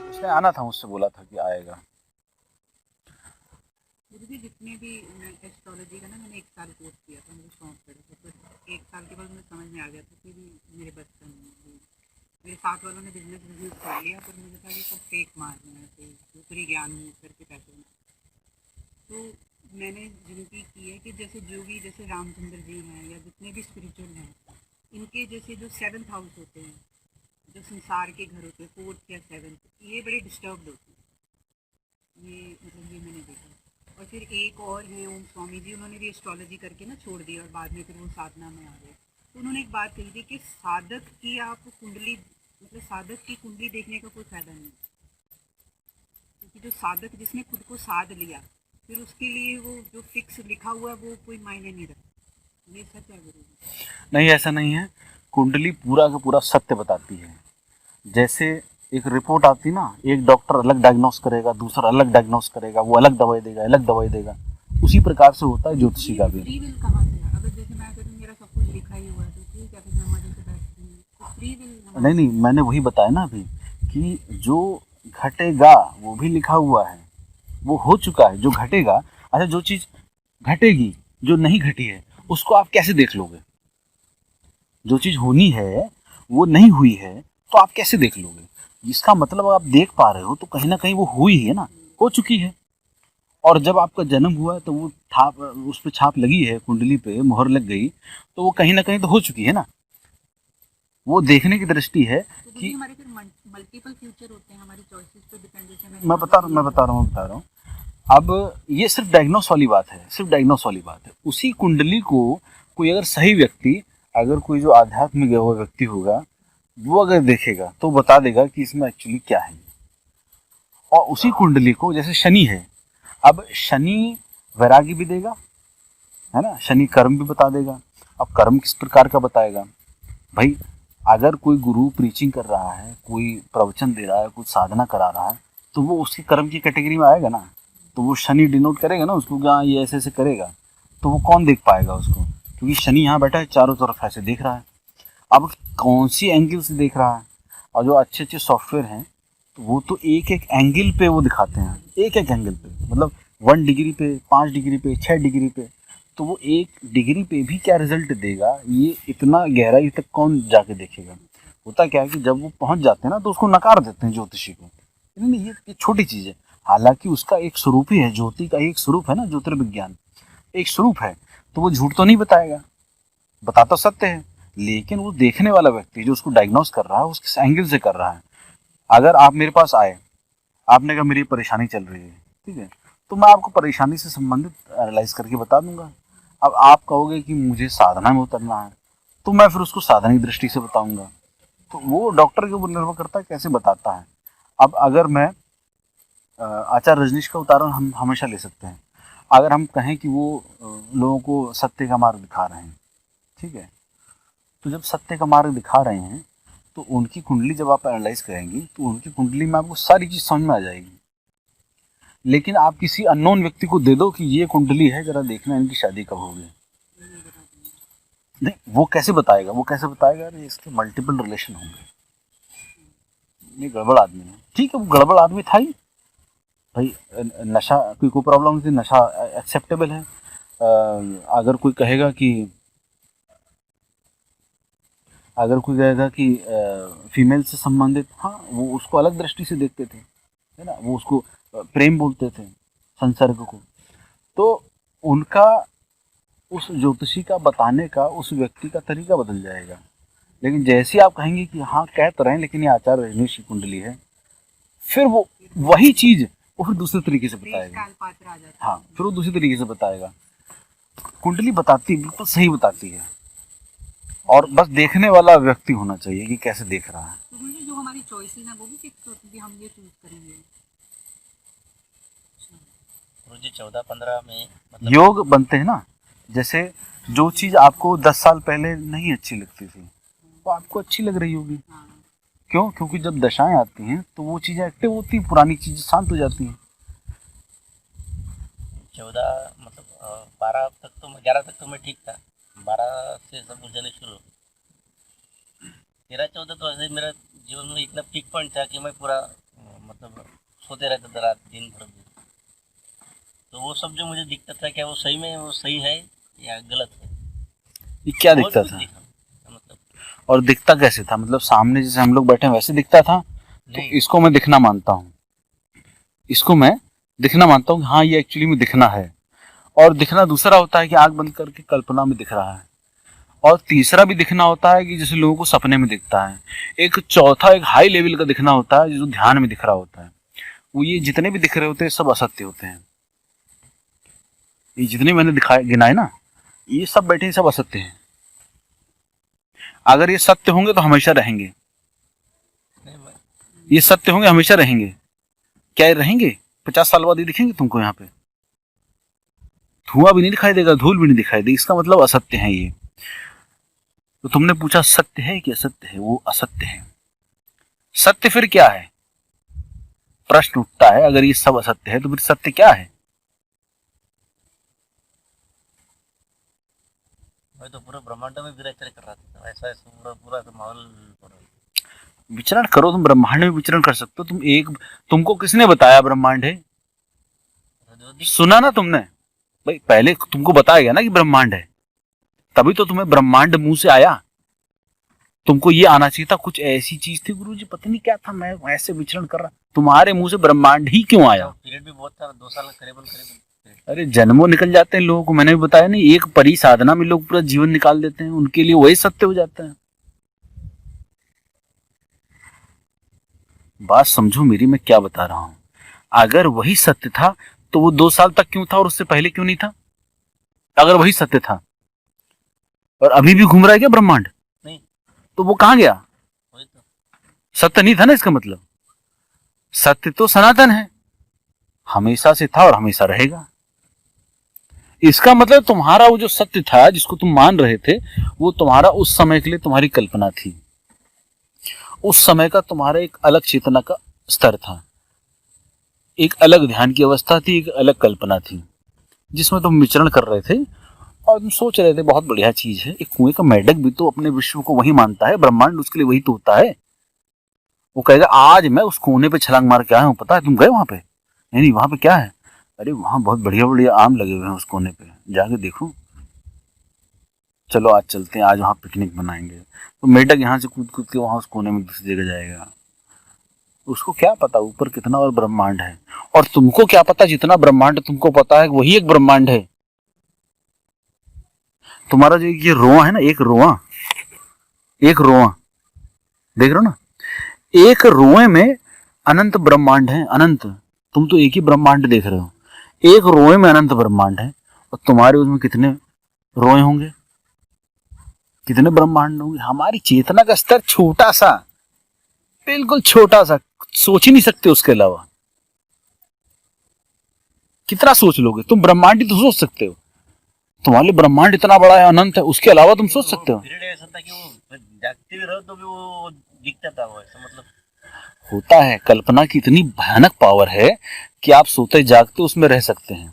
उसने आना था, मुझसे बोला था कि आएगा। मुझे भी जितने भी एस्ट्रोलॉजी का ना, मैंने 1 साल कोर्स किया था, मुझे शौक पड़ा था, पर 1 साल के बाद मुझे समझ में आ गया था कि मेरे बस का नहीं है। मेरे साथ वालों ने बिजनेस बिजनेस खोल लिया, पर मुझे था कि सब फेक मार रहे हैं, ऐसे ऊपरी ज्ञान करके पैसे बना। तो मैंने गिनती की है कि जैसे जो भी, जैसे रामचंद्र जी हैं या जितने भी स्पिरिचुअल हैं, इनके जैसे जो 7th हाउस होते हैं, जो संसार के घर होते हैं, 4th या 7th, ये बड़े डिस्टर्ब होते हैं। ये मतलब ये मैंने देखा। और फिर एक और हैं ओम स्वामी जी, उन्होंने भी एस्ट्रोलॉजी करके ना छोड़ दिया और बाद में फिर वो साधना में आ गए। तो उन्होंने एक बात कही थी कि साधक की आप कुंडली, मतलब साधक की कुंडली देखने का कोई फायदा नहीं, क्योंकि जो साधक जिसने खुद को साध लिया, फिर उसके लिए वो जो फिक्स लिखा हुआ है वो कोई मायने नहीं रखता। ये सच है गुरु जी? नहीं, ऐसा नहीं है। कुंडली पूरा का पूरा सत्य बताती है। जैसे एक रिपोर्ट आती ना, एक डॉक्टर अलग डायग्नोस करेगा, दूसरा अलग डायग्नोस करेगा, वो अलग दवाई देगा, अलग दवाई देगा। उसी प्रकार से होता है ज्योतिषी का भी। फ्री विल कहाँ से है? अगर जैसे मैं कहूँ मेरा सब कुछ लिखा ही हुआ है, तो ठीक है, फिर मैं मजे से बैठती हूँ, तो फ्री विल। नहीं नहीं, मैंने वही बताया ना अभी कि जो घटेगा वो भी लिखा हुआ है, वो हो चुका है। जो घटेगा, अच्छा, जो चीज घटेगी, जो नहीं घटी है, उसको आप कैसे देख लोगे? जो चीज होनी है वो नहीं हुई है, तो आप कैसे देख लोगे? इसका मतलब आप देख पा रहे हो तो कहीं ना कहीं वो हुई है ना, हो चुकी है। और जब आपका जन्म हुआ है तो वो छाप, उस पर छाप लगी है, कुंडली पे मोहर लग गई, तो वो कहीं ना कहीं तो हो चुकी है ना। वो देखने की दृष्टि है तो कि हमारे फिर मल्टीपल फ्यूचर होते हैं, हमारी चॉइसेस पे डिपेंड, जैसे मैं बता रहा हूँ। अब ये सिर्फ डायग्नोस वाली बात है, सिर्फ डायग्नोस वाली बात है। उसी कुंडली को कोई अगर सही व्यक्ति, अगर कोई जो आध्यात्म में गया हुआ व्यक्ति होगा, वो अगर देखेगा तो बता देगा कि इसमें एक्चुअली क्या है। और उसी कुंडली को, जैसे शनि है, अब शनि वैरागी भी देगा, है ना, शनि कर्म भी बता देगा। अब कर्म किस प्रकार का बताएगा भाई? अगर कोई गुरु प्रीचिंग कर रहा है, कोई प्रवचन दे रहा है, कुछ साधना करा रहा है, तो वो उसके कर्म की कैटेगरी में आएगा ना। तो वो शनि डिनोट करेगा ना उसको, कि हाँ ये ऐसे ऐसे करेगा। तो वो कौन देख पाएगा उसको? क्योंकि शनि यहाँ बैठा है, चारों तरफ ऐसे देख रहा है। अब कौन सी एंगल से देख रहा है? और जो अच्छे अच्छे सॉफ्टवेयर हैं, तो वो तो एक एक एंगल पे वो दिखाते हैं, एक एक एंगल पे, मतलब 1 डिग्री पे, 5 डिग्री पे, 6 डिग्री पे। तो वो 1 डिग्री पे भी क्या रिजल्ट देगा, ये इतना गहराई तक कौन जाके देखेगा? होता क्या है कि जब वो पहुंच जाते हैं ना, तो उसको नकार देते हैं ज्योतिषी को। नहीं नहीं, ये छोटी चीज़ है। हालांकि उसका एक स्वरूप ही है, ज्योति का एक स्वरूप है ना, ज्योतिर्विज्ञान एक स्वरूप है। तो वो झूठ तो नहीं बताएगा, बताता सत्य है। लेकिन वो देखने वाला व्यक्ति जो उसको डायग्नोस कर रहा है, उसके एंगल से कर रहा है। अगर आप मेरे पास आए, आपने कहा मेरी परेशानी चल रही है, ठीक है, तो मैं आपको परेशानी से संबंधित एनालाइज करके बता दूंगा। अब आप कहोगे कि मुझे साधना में उतरना है, तो मैं फिर उसको साधना की दृष्टि से बताऊंगा। तो वो डॉक्टर के ऊपर निर्भर करता है कैसे बताता है। अब अगर मैं आचार्य रजनीश का उदाहरण हम हमेशा ले सकते हैं। अगर हम कहें कि वो लोगों को सत्य का मार्ग दिखा रहे हैं, ठीक है, तो जब सत्य का मार्ग दिखा रहे हैं, तो उनकी कुंडली जब आप एनालाइज करेंगी, तो उनकी कुंडली में आपको सारी चीज़ समझ में आ जाएगी। लेकिन आप किसी अननोन व्यक्ति को दे दो कि ये कुंडली है, जरा देखना इनकी शादी कब होगी, नहीं, वो कैसे बताएगा? वो कैसे बताएगा? अरे इसके मल्टीपल रिलेशन होंगे, ये गड़बड़ आदमी है। ठीक है, वो गड़बड़ आदमी था ही भाई। नशा, कोई प्रॉब्लम नहीं थी, नशा एक्सेप्टेबल है। अगर कोई कहेगा कि, अगर कोई कहेगा कि फीमेल से संबंधित, हाँ, वो उसको अलग दृष्टि से देखते थे, है ना, वो उसको प्रेम बोलते थे, संसर्ग को। तो उनका, उस ज्योतिषी का बताने का, उस व्यक्ति का तरीका बदल जाएगा। लेकिन जैसे ही आप कहेंगे कि हाँ कह तो रहे हैं, लेकिन ये आचार्य रजनीश की कुंडली है, फिर वो वही चीज वो फिर दूसरे तरीके से बताएगा। हाँ, फिर वो दूसरी तरीके से बताएगा। कुंडली बताती, बिल्कुल सही बताती है, और बस देखने वाला व्यक्ति होना चाहिए कि कैसे देख रहा है। तो मुझे जो हमारी चॉइसेस हैं वो भी फिक्स होती है, हम ये चूज करेंगे। गुरुजी 14-15 में मतलब योग बनते हैं ना। जैसे जो चीज आपको 10 साल पहले नहीं अच्छी लगती थी, वो आपको अच्छी लग रही होगी। हाँ, क्यों? क्योंकि जब दशाएं आती हैं तो वो चीजें एक्टिव होती हैं, पुरानी चीजें शांत हो जाती हैं। 14 मतलब 12 तक तो 11 तक तो मैं ठीक था, 12 से सब उलझने शुरू हो गए। 13-14 तो ऐसे ही मेरा जीवन में इतना पीक पॉइंट था कि मैं पूरा मतलब सोते रहता था रात दिन भर भी। तो वो सब जो मुझे दिखता था, क्या वो सही में वो सही है या गलत है? ये क्या बहुत दिखता कुछ था दिखा मतलब। और दिखता कैसे था? मतलब सामने जैसे हम लोग बैठे हैं वैसे दिखता था? तो नहीं, इसको मैं दिखना मानता हूँ, इसको मैं दिखना मानता हूँ कि हाँ ये एक्चुअली में दिखना है। और दिखना दूसरा होता है कि आंख बंद करके कल्पना में दिख रहा है। और तीसरा भी दिखना होता है कि जैसे लोगों को सपने में दिखता है। एक चौथा एक हाई लेवल का दिखना होता है जो ध्यान में दिख रहा होता है। वो ये जितने भी दिख रहे होते हैं सब असत्य होते हैं। ये जितने मैंने दिखाए गिनाए ना, ये सब बैठे सब असत्य हैं। अगर ये सत्य होंगे तो हमेशा रहेंगे, नहीं मैं ये सत्य होंगे हमेशा रहेंगे। क्या ये रहेंगे? 50 साल बाद ये दिखेंगे तुमको? यहाँ पे धुआं भी नहीं दिखाई देगा, धूल भी नहीं दिखाई देगी, इसका मतलब असत्य है ये। तो तुमने पूछा सत्य है कि असत्य है? वो असत्य है। सत्य फिर क्या है? प्रश्न उठता है, अगर ये सब असत्य है तो फिर सत्य क्या है? मैं तो पूरा ब्रह्मांड में विचरण कर रहा था, ऐसा ऐसा पूरा पूरा तो माहौल पूरा। विचरण करो, तुम ब्रह्मांड में विचरण कर सकते हो। तुमको किसने बताया ब्रह्मांड है? जो दिख सुना ना तुमने? भाई पहले तुमको बताया गया ना कि ब्रह्मांड है, तभी तो तुम्हें ब्रह्मांड मुंह से आया। तुमको ये आना चाहिए था कुछ ऐसी चीज थी, गुरुजी पता नहीं क्या था, मैं ऐसे विचरण कर रहा। तुम्हारे मुंह से ब्रह्मांड ही क्यों आया? पीरियड भी बहुत था, 2 साल करीबन करीबन। अरे जन्मों निकल जाते हैं लोगों को, मैंने भी बताया नहीं, एक परी साधना में लोग पूरा जीवन निकाल देते हैं, उनके लिए वही सत्य हो जाता है। बात समझो मेरी, मैं क्या बता रहा हूं। अगर वही सत्य था तो वो 2 साल तक क्यों था और उससे पहले क्यों नहीं था? अगर वही सत्य था और अभी भी घूम रहा है क्या ब्रह्मांड? नहीं, तो वो कहां गया? वही तो। सत्य नहीं था ना, इसका मतलब सत्य तो सनातन है, हमेशा से था और हमेशा रहेगा। इसका मतलब तुम्हारा वो जो सत्य था जिसको तुम मान रहे थे, वो तुम्हारा उस समय के लिए तुम्हारी कल्पना थी। उस समय का तुम्हारा एक अलग चेतना का स्तर था, एक अलग ध्यान की अवस्था थी, एक अलग कल्पना थी जिसमें तुम विचरण कर रहे थे। और तुम सोच रहे थे बहुत बढ़िया चीज है। एक कुएं का मेढक भी तो अपने विश्व को वही मानता है, ब्रह्मांड उसके लिए वही तो होता है। वो कहेगा आज मैं उस कोने पे छलांग मार के आया हूँ, पता है तुम गए वहां पे? नहीं नहीं, वहां पे क्या है? अरे वहां बहुत बढ़िया बढ़िया आम लगे हुए हैं, उस कोने पे जाके देखो। चलो आज चलते हैं, आज वहां पिकनिक मनाएंगे। तो मेढक यहाँ से कूद कूद के वहां उस कोने में दूसरी जगह जाएगा। उसको क्या पता ऊपर कितना और ब्रह्मांड है? और तुमको क्या पता जितना ब्रह्मांड तुमको पता है वही एक ब्रह्मांड है। तुम्हारा जो ये रोआ है ना, एक रोआ देख रहे हो ना, एक रोए में अनंत ब्रह्मांड है, अनंत। तुम तो एक ही ब्रह्मांड देख रहे हो, एक रोए में अनंत ब्रह्मांड है। और तुम्हारे उसमें कितने रोए होंगे, कितने ब्रह्मांड होंगे? हमारी चेतना का स्तर छोटा सा, बिल्कुल छोटा सा, सोच ही नहीं सकते उसके अलावा। कितना सोच लोगे तुम? ब्रह्मांड ही तो सोच सकते हो, तुम्हारे लिए ब्रह्मांड इतना बड़ा है, अनंत है, उसके अलावा तुम सोच सकते हो? पीरियड ऐसा था कि वो जागते भी रहो तो भी वो दिखता था, वो ऐसा मतलब। होता है, कल्पना की इतनी भयानक पावर है कि आप सोते जागते उसमें रह सकते हैं।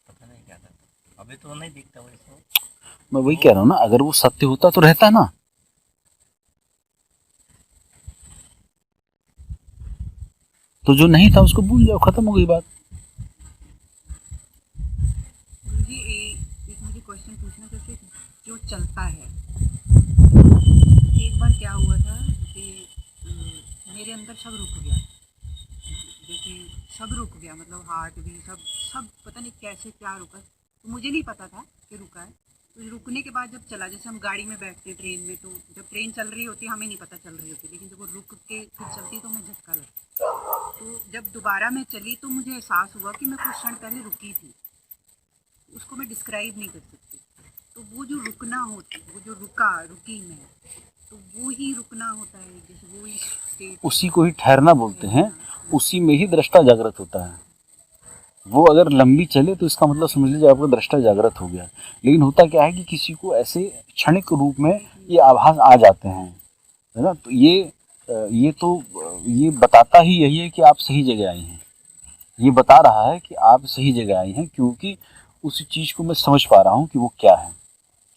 पता नहीं क्या था, अभी तो नहीं दिखता वैसा। मैं वही कह रहा हूं ना, अगर वो सत्य होता तो रहता ना। तो जो नहीं था उसको भूल जाओ, खत्म हो गई बात। गुरुजी एक मुझे क्वेश्चन पूछना, जैसे जो चलता है, एक बार क्या हुआ था कि मेरे अंदर सब रुक गया, जैसे सब रुक गया, मतलब हार्ट भी सब सब पता नहीं कैसे क्या रुका, तो मुझे नहीं पता था कि रुका है। तो रुकने के बाद जब चला, जैसे हम गाड़ी में बैठते हैं ट्रेन में, तो जब ट्रेन चल रही होती है हमें नहीं पता चल रही होती, लेकिन जब वो रुक के फिर चलती तो हमें झटका लगता। तो जब दोबारा मैं चली तो मुझे एहसास हुआ कि मैं कुछ क्षण पहले रुकी थी, उसको मैं डिस्क्राइब नहीं कर सकती। तो वो जो रुकना होता है, वो जो रुकी मैं, तो वो ही रुकना होता है, जैसे वो ही स्टेट, उसी को ही ठहरना बोलते हैं, उसी में ही दृष्टा जागृत होता है। वो अगर लंबी चले तो इसका मतलब समझ लीजिए आपका दृष्टा जागृत हो गया। लेकिन होता क्या है कि किसी को ऐसे क्षणिक रूप में ये आभास आ जाते हैं, है ना। तो ये ये बताता ही यही है कि आप सही जगह आई हैं। ये बता रहा है कि आप सही जगह आई हैं, क्योंकि उस चीज़ को मैं समझ पा रहा हूँ कि वो क्या है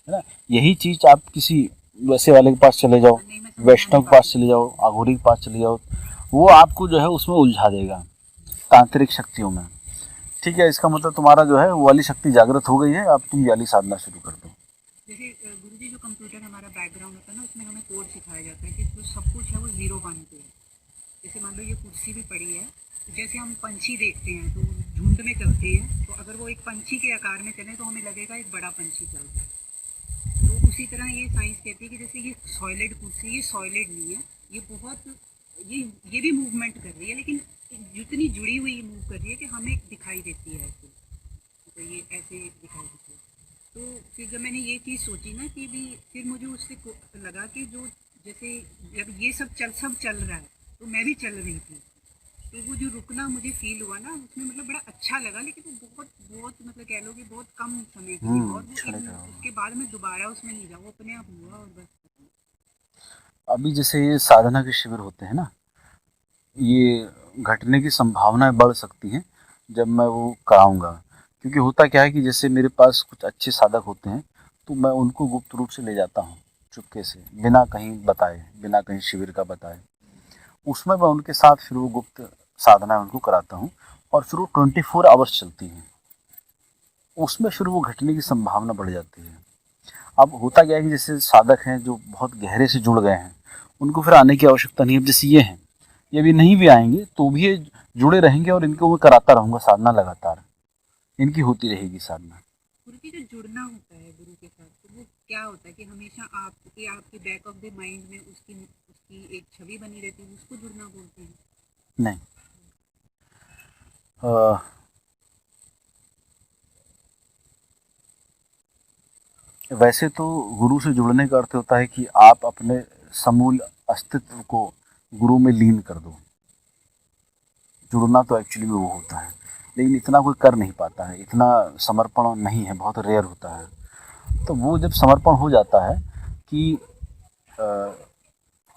ना। यही चीज़ आप किसी वैसे वाले के पास चले जाओ, नहीं, मैं समझा वैष्णव नहीं के पास पाती। चले जाओ, अघोरी के पास चले जाओ, वो आपको जो है उसमें उलझा देगा तांत्रिक शक्तियों में। ठीक है, इसका मतलब तुम्हारा जो है वो वाली शक्ति जागृत हो गई है, अब तुम ये वाली साधना शुरू कर दो। जैसे गुरुजी जो कंप्यूटर हमारा बैकग्राउंड होता है ना, उसमें हमें कोड सिखाया जाता है कि जो सब कुछ है वो 0 1 पे है। जैसे मान लो ये कुर्सी भी पड़ी है, तो जैसे हम पंछी देखते हैं तो झुंड में चलते हैं, तो अगर वो एक पंछी के आकार में चले तो हमें लगेगा एक बड़ा पंछी चल रहा है। तो उसी तरह ये साइंस कहती है कि जैसे ये सॉलिड कुर्सी, ये सॉलिड नहीं है, ये बहुत ये भी मूवमेंट कर रही है, लेकिन जितनी जुड़ी हुई मूव कर रही है कि हमें दिखाई देती है ऐसे, तो ये ऐसे दिखाई देती है। तो फिर जब मैंने ये चीज़ सोची ना कि भी, फिर मुझे उससे लगा कि जो जैसे जब ये सब चल रहा है तो मैं भी चल रही थी, तो वो जो रुकना मुझे फील हुआ ना, उसमें मतलब बड़ा अच्छा लगा, लेकिन वो बहुत बहुत मतलब कह लो कि बहुत कम समय के लिए, और वो उसके बाद में दोबारा उसमें नहीं जा, वो अपने आप हुआ और बस। अभी जैसे ये साधना के शिविर होते हैं ना, ये घटने की संभावनाएं बढ़ सकती हैं जब मैं वो कराऊंगा। क्योंकि होता क्या है कि जैसे मेरे पास कुछ अच्छे साधक होते हैं, तो मैं उनको गुप्त रूप से ले जाता हूँ चुपके से, बिना कहीं बताए, बिना कहीं शिविर का बताए। उसमें मैं उनके साथ फिर वो गुप्त साधना उनको कराता हूँ, और फिर वो 24 आवर्स चलती हैं। उसमें फिर वो घटने की संभावना बढ़ जाती है। अब होता क्या है कि जैसे साधक हैं जो बहुत गहरे से जुड़ गए हैं, उनको फिर आने की आवश्यकता नहीं है। अब जैसे ये हैं, ये भी नहीं भी आएंगे तो भी ये जुड़े रहेंगे, और इनको मैं कराता रहूँगा साधना लगातार, इनकी होती रहेगी साधना। गुरु जी, जो जुड़ना होता है गुरु के साथ, तो वो क्या होता है कि हमेशा आपके बैक ऑफ द माइंड में उसकी उसकी एक छवि बनी रहती है, उसको जुड़ना बोलते हैं? नहीं, वैसे तो गुरु से जुड़ने का अर्थ होता है कि आप अपने समूल अस्तित्व को गुरु में लीन कर दो। जुड़ना तो एक्चुअली में वो होता है, लेकिन इतना कोई कर नहीं पाता है, इतना समर्पण नहीं है, बहुत रेयर होता है। तो वो जब समर्पण हो जाता है कि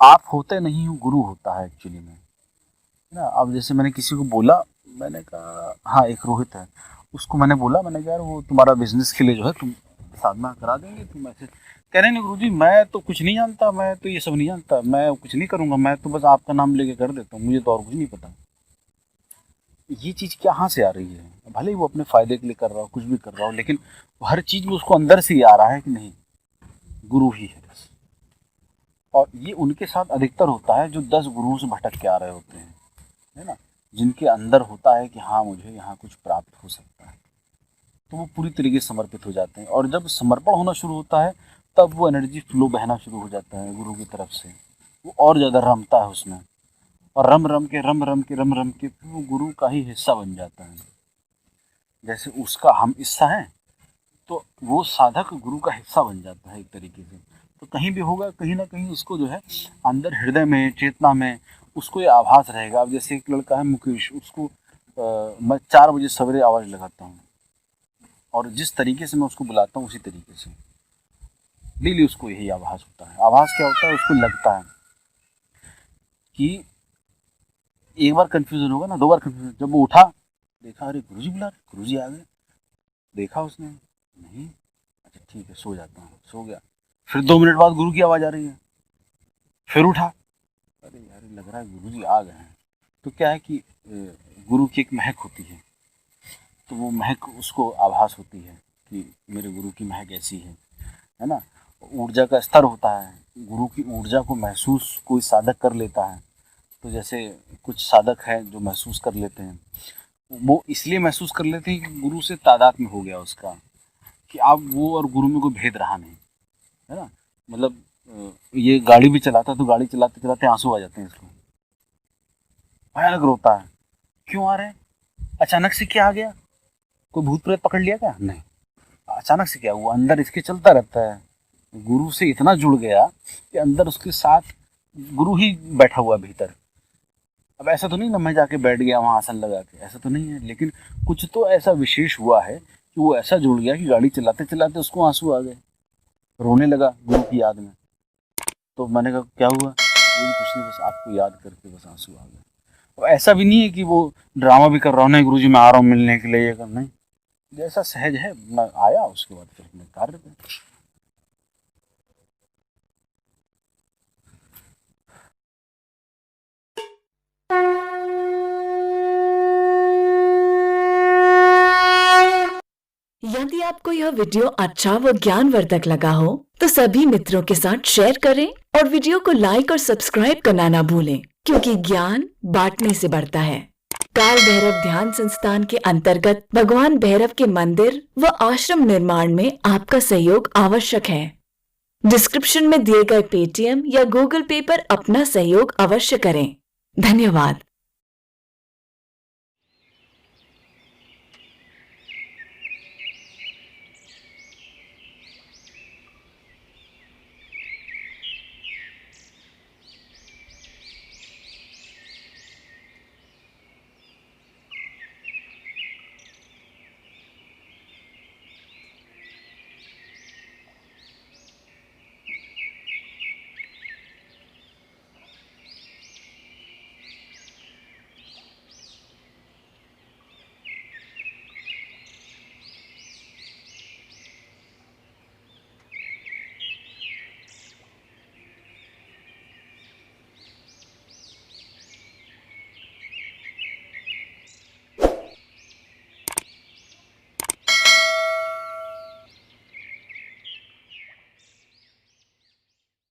आप होते नहीं हो, गुरु होता है एक्चुअली में, है ना। अब जैसे मैंने किसी को बोला, मैंने कहा हाँ एक रोहित है, उसको मैंने बोला, मैंने कहा यार वो तुम्हारा बिजनेस के लिए जो है तुम साधना करा देंगे, तुम ऐसे कह रहे नहीं गुरुजी, मैं तो कुछ नहीं जानता, मैं तो ये सब नहीं जानता, मैं कुछ नहीं करूँगा, मैं तो बस आपका नाम लेके कर देता हूँ, मुझे तो और कुछ नहीं पता। ये चीज़ कहाँ से आ रही है? भले ही वो अपने फ़ायदे के लिए कर रहा हो, कुछ भी कर रहा हो, लेकिन हर चीज़ में उसको अंदर से ही आ रहा है कि नहीं, गुरु ही है बस। और ये उनके साथ अधिकतर होता है जो 10 गुरुओं से भटक के आ रहे होते हैं, है ना, जिनके अंदर होता है कि हाँ मुझे यहाँ कुछ प्राप्त हो सकता है, तो वो पूरी तरीके से समर्पित हो जाते हैं। और जब समर्पण होना शुरू होता है, तब वो एनर्जी फ्लो बहना शुरू हो जाता है गुरु की तरफ से, वो और ज़्यादा रमता है उसमें, और रम रम के वो गुरु का ही हिस्सा बन जाता है। जैसे उसका हम हिस्सा हैं, तो वो साधक गुरु का हिस्सा बन जाता है एक तरीके से। तो कहीं भी होगा, कहीं ना कहीं उसको जो है अंदर हृदय में, चेतना में उसको ये आभास रहेगा। अब जैसे एक लड़का है मुकेश, उसको मैं 4 बजे सवेरे आवाज़ लगाता हूँ, और जिस तरीके से मैं उसको बुलाता हूँ उसी तरीके से डेली उसको यही आभास होता है। आभास क्या होता है, उसको लगता है कि एक बार कन्फ्यूजन होगा ना, 2 बार कन्फ्यूजन, जब वो उठा देखा अरे गुरुजी बुला रहे, गुरुजी आ गए, देखा उसने नहीं, अच्छा ठीक है सो जाता हूँ, सो गया। फिर 2 मिनट बाद गुरु की आवाज़ आ रही है, फिर उठा, अरे यार लग रहा है गुरुजी आ गए हैं। तो क्या है कि गुरु की एक महक होती है, तो वो महक उसको आभास होती है कि मेरे गुरु की महक ऐसी है ना। ऊर्जा का स्तर होता है, गुरु की ऊर्जा को महसूस कोई साधक कर लेता है। तो जैसे कुछ साधक हैं जो महसूस कर लेते हैं, वो इसलिए महसूस कर लेते हैं कि गुरु से तादाद में हो गया उसका, कि अब वो और गुरु में कोई भेद रहा नहीं, है ना। मतलब ये गाड़ी भी चलाता है तो गाड़ी चलाते चलाते आंसू आ जाते हैं इसको, भयानक रोता है। क्यों आ रहे हैं? अचानक से क्या आ गया? कोई भूत प्रेत पकड़ लिया क्या? नहीं, अचानक से क्या हुआ, अंदर इसके चलता रहता है। गुरु से इतना जुड़ गया कि अंदर उसके साथ गुरु ही बैठा हुआ भीतर। अब ऐसा तो नहीं ना मैं जाके बैठ गया वहाँ आसन लगा के, ऐसा तो नहीं है, लेकिन कुछ तो ऐसा विशेष हुआ है कि वो ऐसा जुड़ गया कि गाड़ी चलाते चलाते उसको आंसू आ गए, रोने लगा गुरु की याद में। तो मैंने कहा क्या हुआ? दिन कुछ नहीं, बस आपको याद करके बस आंसू आ गए। तो ऐसा भी नहीं है कि वो ड्रामा भी कर रहा हूँ, नहीं गुरुजी मैं आ रहा हूँ मिलने के लिए, ये कर नहीं, जैसा सहज है मैं आया, उसके बाद फिर अपने कार्य पे। यदि आपको यह वीडियो अच्छा व ज्ञानवर्धक लगा हो तो सभी मित्रों के साथ शेयर करें और वीडियो को लाइक और सब्सक्राइब करना ना भूलें, क्योंकि ज्ञान बांटने से बढ़ता है। काल भैरव ध्यान संस्थान के अंतर्गत भगवान भैरव के मंदिर व आश्रम निर्माण में आपका सहयोग आवश्यक है। डिस्क्रिप्शन में दिए गए पेटीएम या गूगल पे पर अपना सहयोग अवश्य करें। धन्यवाद।